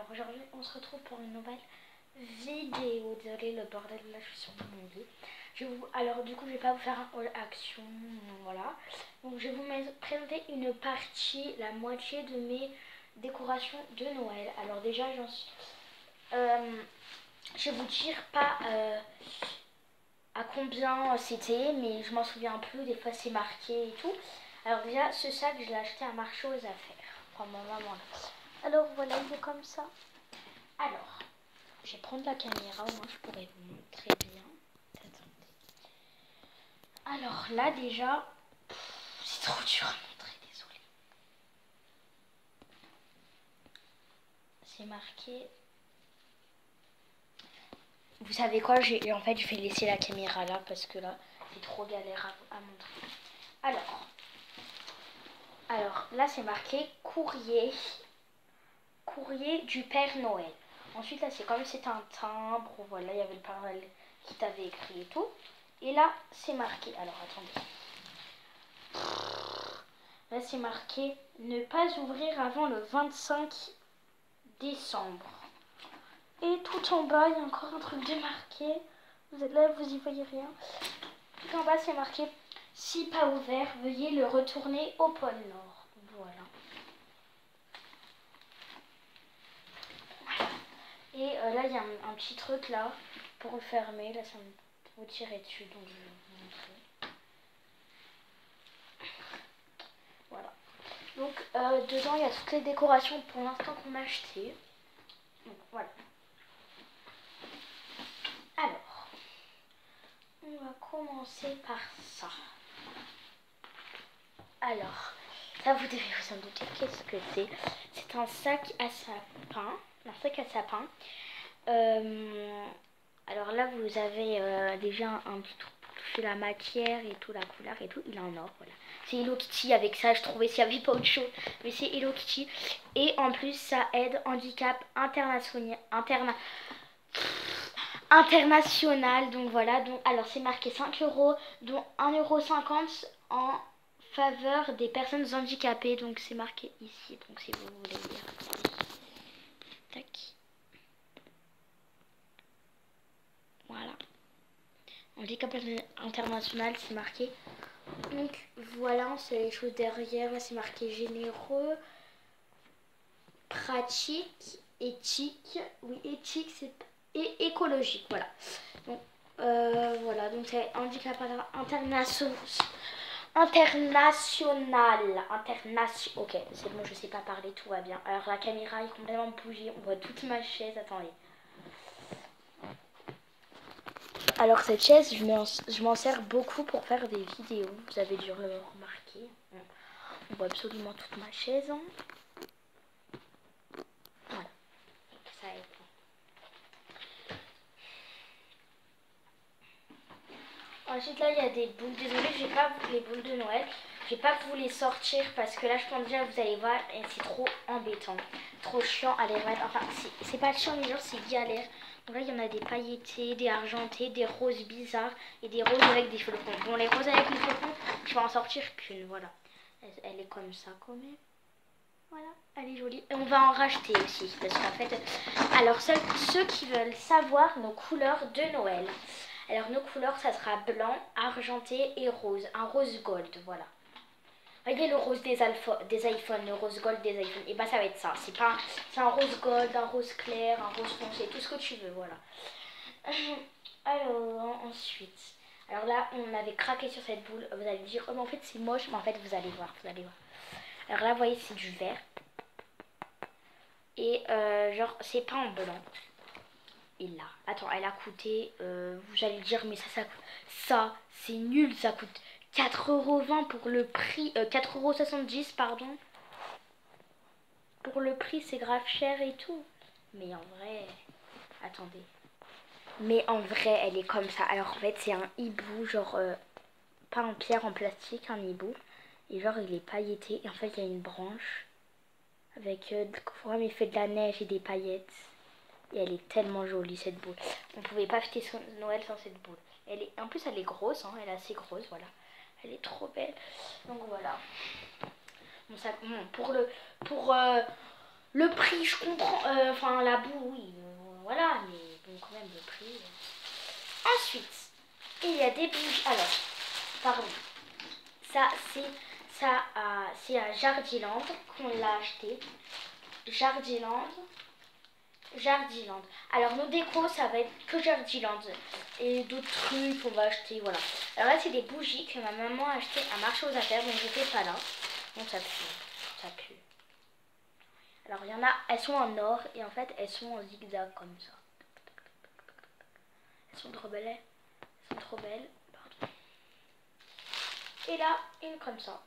Alors aujourd'hui on se retrouve pour une nouvelle vidéo. Désolée le bordel, là je suis sur mon lit. Alors du coup je vais pas vous faire un haul action, voilà. Donc je vais vous présenter une partie, la moitié de mes décorations de Noël. Alors déjà je vais vous dire pas à combien c'était, mais je m'en souviens plus, des fois c'est marqué et tout. Alors déjà ce sac je l'ai acheté à marché aux affaires, enfin ma maman là. Alors voilà, il est comme ça. Alors, je vais prendre la caméra, au moins je pourrais vous montrer bien. Attendez. Alors là déjà, c'est trop dur à montrer, désolé. C'est marqué. Vous savez quoi, en fait je vais laisser la caméra là parce que là c'est trop galère à montrer. Alors là c'est marqué courrier du Père Noël. Ensuite là c'est comme c'est un timbre, voilà, il y avait le Père Noël qui t'avait écrit et tout. Et là c'est marqué, alors attendez. Là c'est marqué ne pas ouvrir avant le 25 décembre. Et tout en bas il y a encore un truc de marqué. Vous êtes là, vous y voyez rien. Tout en bas c'est marqué si pas ouvert, veuillez le retourner au pôle Nord. Voilà. Et là, il y a un petit truc là pour le fermer. Là, ça me vous tirer dessus, donc je vais vous montrer. Voilà. Donc, dedans, il y a toutes les décorations pour l'instant qu'on a achetées. Donc, voilà. Alors, on va commencer par ça. Alors, ça, vous devez vous en douter. Qu'est-ce que c'est? C'est un sac à sapin. Un sac à sapin. Alors là vous avez déjà un petit truc pour toucher la matière et tout, la couleur et tout, il est en or, voilà. C'est Hello Kitty, avec ça je trouvais s'il n'y avait pas autre chose, mais c'est Hello Kitty. Et en plus ça aide handicap international, donc voilà. Donc, alors c'est marqué 5 €, dont 1,50 € en faveur des personnes handicapées, donc c'est marqué ici, donc si vous voulez lire. Tac. Voilà. Handicap international, c'est marqué. Donc voilà, c'est les choses derrière. C'est marqué généreux, pratique, éthique. Oui, éthique et écologique. Voilà. Donc voilà, donc c'est handicap international. Ok, c'est bon, je sais pas parler, tout va bien. Alors la caméra est complètement bougée. On voit toute ma chaise. Attendez. Alors cette chaise, je m'en sers beaucoup pour faire des vidéos. Vous avez dû le remarquer. On voit absolument toute ma chaise. Hein. Voilà. Ça aide. Ensuite là il y a des boules. Désolée, je vais pas les boules de Noël. Je vais pas vous les sortir parce que là je pense déjà vous allez voir et c'est trop embêtant. Trop chiant à les mettre. Enfin c'est pas chiant mais genre c'est galère. Donc là il y en a des pailletés, des argentés, des roses bizarres et des roses avec des flocons. Bon les roses avec les flocons, je vais en sortir qu'une, voilà. Elle est comme ça quand même. Voilà, elle est jolie. Et on va en racheter aussi parce qu'en fait, alors ceux qui veulent savoir nos couleurs de Noël. Alors nos couleurs ça sera blanc, argenté et rose, un rose gold, voilà. Voyez le rose des iPhones, le rose gold des iPhones, et bah ça va être ça. C'est un rose gold, un rose clair, un rose foncé, tout ce que tu veux, voilà. Alors ensuite, alors là on avait craqué sur cette boule. Vous allez dire oh mais en fait c'est moche, mais en fait vous allez voir, Alors là vous voyez c'est du vert. Et genre c'est pas en blanc. Et là, attends, elle a coûté, vous allez dire mais ça c'est nul, ça coûte 4,20 € pour le prix, 4,70 € pardon. Pour le prix c'est grave cher et tout. Mais en vrai, attendez. Mais en vrai elle est comme ça. Alors en fait c'est un hibou, genre pas en pierre, en plastique, un hibou. Et genre il est pailleté et en fait il y a une branche avec comme il fait de la neige et des paillettes. Et elle est tellement jolie cette boule. On pouvait pas fêter son Noël sans cette boule. En plus elle est grosse, hein, elle est assez grosse, voilà. Elle est trop belle. Donc voilà. Bon, ça, bon, Le prix, je comprends. Enfin, la boue, oui. Voilà, mais bon, quand même, le prix. Ensuite, il y a des bougies. Alors, pardon. Ça, c'est à Jardiland qu'on l'a acheté. Jardiland. Jardiland. Alors, nos décos, ça va être que Jardiland. Et d'autres trucs qu'on va acheter, voilà. Alors là, c'est des bougies que ma maman a achetées à marché aux affaires, donc j'étais pas là. Donc ça pue. Ça pue. Alors, il y en a, elles sont en or et en fait, elles sont en zigzag comme ça. Elles sont trop belles. Elles sont trop belles. Pardon. Et là, une comme ça.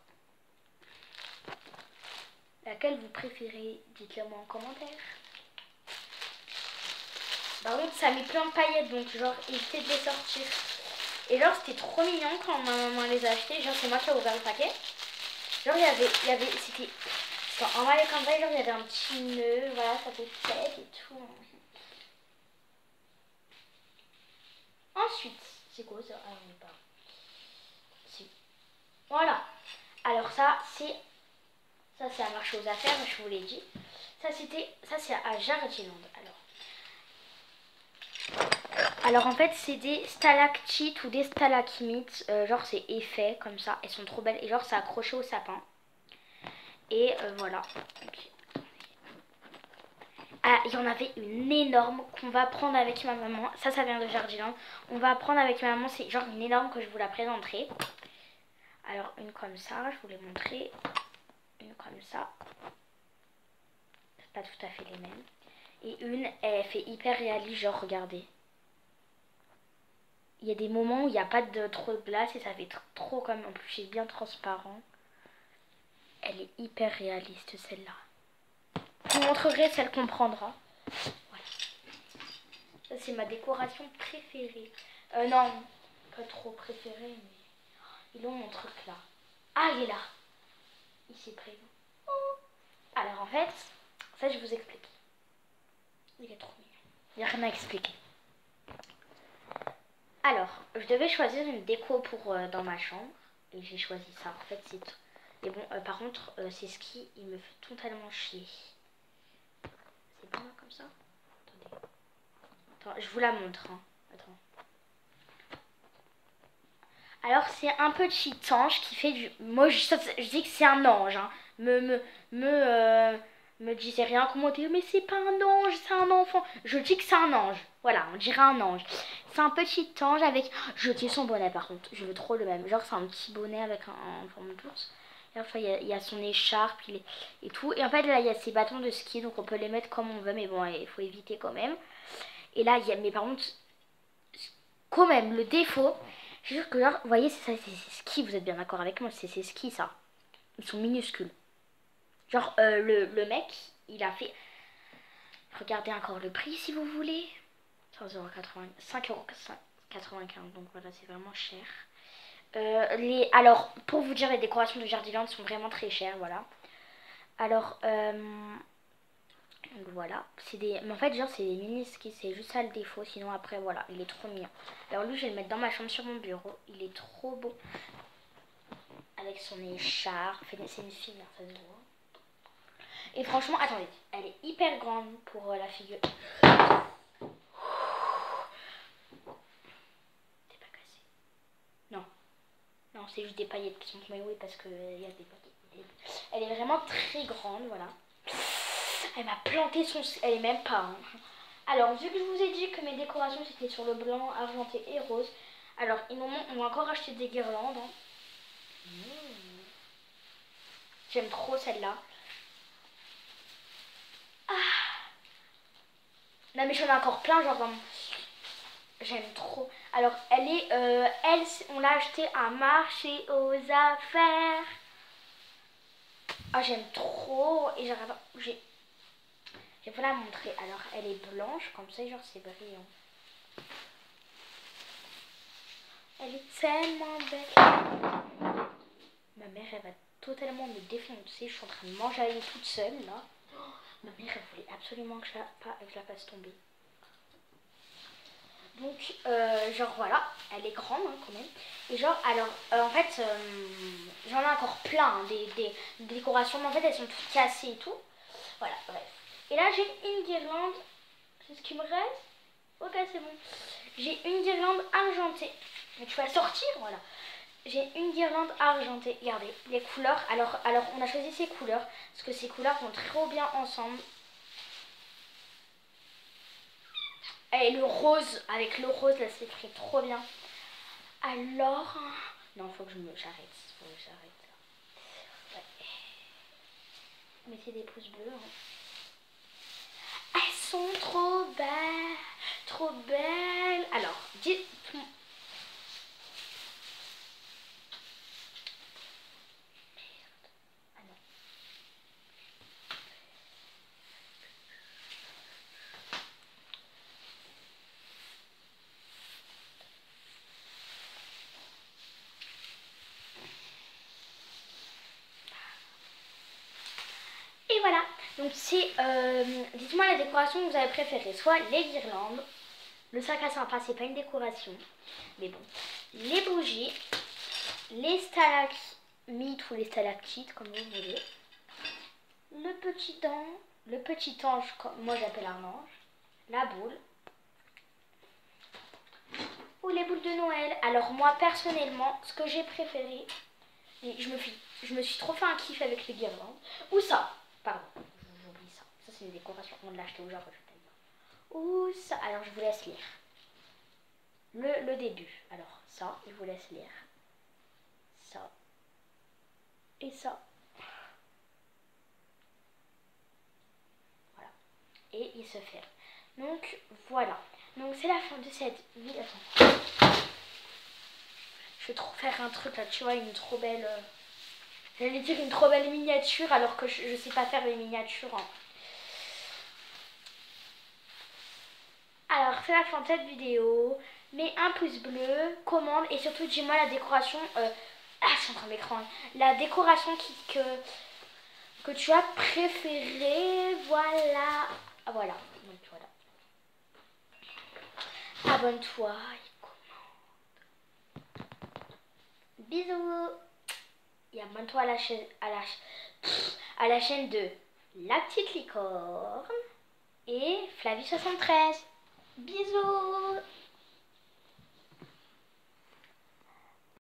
Laquelle vous préférez? Dites-le moi en commentaire. Par contre, ça met plein de paillettes, donc genre, évitez de les sortir. Et genre, c'était trop mignon quand ma maman les a achetés. Genre, c'est moi qui ai ouvert le paquet. Genre, c'était... En vrai, comme ça, genre, il y avait un petit nœud, voilà, ça fait sec et tout. Ensuite, c'est quoi ça? Ah non, pas. Si. Voilà. Alors ça, c'est à marché aux affaires, je vous l'ai dit. Ça, c'est à Jardiland. Alors en fait c'est des stalactites ou des stalagmites, genre c'est effet comme ça, elles sont trop belles et genre c'est accroché au sapin. Et voilà. Ah, il y en avait une énorme qu'on va prendre avec ma maman, ça vient de Jardiland. On va prendre avec ma maman, c'est genre une énorme que je vous la présenterai. Alors une comme ça, je vous l'ai montré, une comme ça, c'est pas tout à fait les mêmes. Et une, elle fait hyper réaliste, genre regardez. Il y a des moments où il n'y a pas de trop de glace et ça fait trop comme en plus c'est bien transparent. Elle est hyper réaliste celle-là. Je vous montrerai celle qu'on prendra. Voilà. Ça c'est ma décoration préférée. Non, pas trop préférée mais ils ont mon truc là. Ah il est là. Il s'est prévu. Alors en fait, ça je vous explique. Il est trop mignon. Il n'y a rien à expliquer. Alors, je devais choisir une déco pour dans ma chambre. Et j'ai choisi ça. En fait, c'est tout. Et bon, par contre, c'est ce qui il me fait totalement chier. C'est bien comme ça. Attendez. Attends, je vous la montre. Hein. Attends. Alors, c'est un petit ange qui fait du... Moi, je dis que c'est un ange. Hein. Me disait rien comment dire, mais c'est pas un ange, c'est un enfant. Je dis que c'est un ange. Voilà, on dirait un ange. C'est un petit ange avec... Je tire son bonnet par contre, je veux trop le même. Genre c'est un petit bonnet avec un forme d'ours. Et enfin il y a son écharpe et tout. Et en fait là il y a ses bâtons de ski, donc on peut les mettre comme on veut, mais bon il faut éviter quand même. Et là il y a... Mais par contre, quand même, le défaut, je jure que genre, vous voyez c'est ça, c'est ski, vous êtes bien d'accord avec moi, c'est ski ça. Ils sont minuscules. Genre le mec, il a fait... Regardez encore le prix si vous voulez. 5,95€, donc voilà, c'est vraiment cher. Alors, pour vous dire, les décorations de Jardiland sont vraiment très chères, voilà. Alors, donc voilà, mais en fait, genre, c'est des mini-skis, c'est juste ça le défaut, sinon après, voilà, il est trop mignon. Alors lui, je vais le mettre dans ma chambre sur mon bureau, il est trop beau. Avec son écharpe, c'est une fille, hein, ça se voit. Et franchement, attendez, elle est hyper grande pour la figure. Non, c'est juste des paillettes qui sont tombées, oui, parce qu'il y a des paillettes. Elle est vraiment très grande, voilà. Elle m'a planté son... Elle est même pas... Hein. Alors, vu que je vous ai dit que mes décorations, c'était sur le blanc, argenté et rose, alors, on va encore acheter des guirlandes. Hein. J'aime trop celle-là. Ah. Non, mais j'en ai encore plein, genre dans mon... J'aime trop. Alors, elle est... on l'a achetée à marché aux affaires. Ah, j'aime trop. Et je vais vous la montrer. Alors, elle est blanche, comme ça, genre, c'est brillant. Elle est tellement belle. Ma mère, elle va totalement me défoncer. Je suis en train de manger à elle toute seule, là. Oh, ma mère, elle voulait absolument que je la fasse tomber. Donc, genre voilà, elle est grande hein, quand même. Et genre, alors, en fait, j'en ai encore plein, hein, des décorations. Mais en fait, elles sont toutes cassées et tout. Voilà, bref. Et là, j'ai une guirlande. C'est ce qui me reste. Ok, c'est bon. J'ai une guirlande argentée. Mais tu vas sortir, voilà. J'ai une guirlande argentée. Regardez, les couleurs. Alors, on a choisi ces couleurs parce que ces couleurs vont trop bien ensemble. Et le rose, avec le rose, là, c'est fait trop bien. Alors... Non, faut que j'arrête. Faut que j'arrête. Ouais. Mettez des pouces bleus. Hein. Elles sont trop belles. Trop belles. Alors, dites-moi... Et voilà, donc c'est, dites-moi la décoration que vous avez préférée, soit les guirlandes, le sac à sympa, c'est pas une décoration, mais bon, les bougies, les stalagmites ou les stalactites, comme vous voulez, le petit ange, comme moi j'appelle un ange, la boule, ou les boules de Noël. Alors moi personnellement, ce que j'ai préféré, et je me suis trop fait un kiff avec les guirlandes, ou ça, pardon. J'oublie ça. Ça, c'est une décoration. On l'a acheté au Japon, je t'aime. Ouh, ça. Alors, je vous laisse lire. Le début. Alors, ça, je vous laisse lire. Ça. Et ça. Voilà. Et il se fait. Donc, voilà. Donc, c'est la fin de cette vidéo. Attends. Je vais trop faire un truc là, tu vois, une trop belle... J'allais dire une trop belle miniature, alors que je sais pas faire les miniatures. Hein. Alors, c'est la fin de cette vidéo. Mets un pouce bleu, commande et surtout dis-moi la décoration. C'est en train d'écran. La décoration que tu as préférée. Voilà. Ah, voilà. Donc, voilà. Abonne-toi et commande. Bisous. Et abonne-toi à la chaîne, à la chaîne de La Petite Licorne et Flavie73. Bisous.